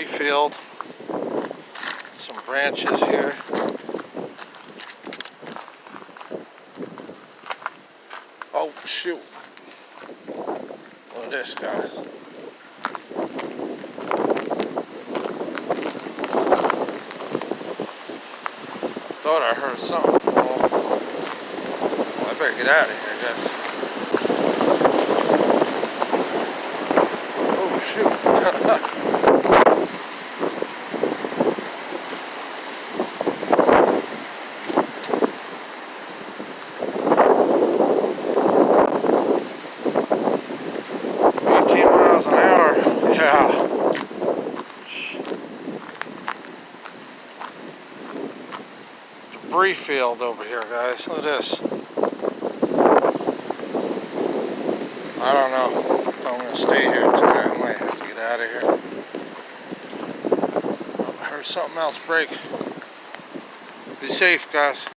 debris field. Some branches here. Oh shoot. Look at this, guys. Thought I heard something. Well, I better get out of here, I guess. Oh shoot. 18 miles an hour. Yeah. Debris field over here, guys. Look at this. I don't know if I'm going to stay here tonight. I might have to get out of here. Oh, I heard something else break. Be safe, guys.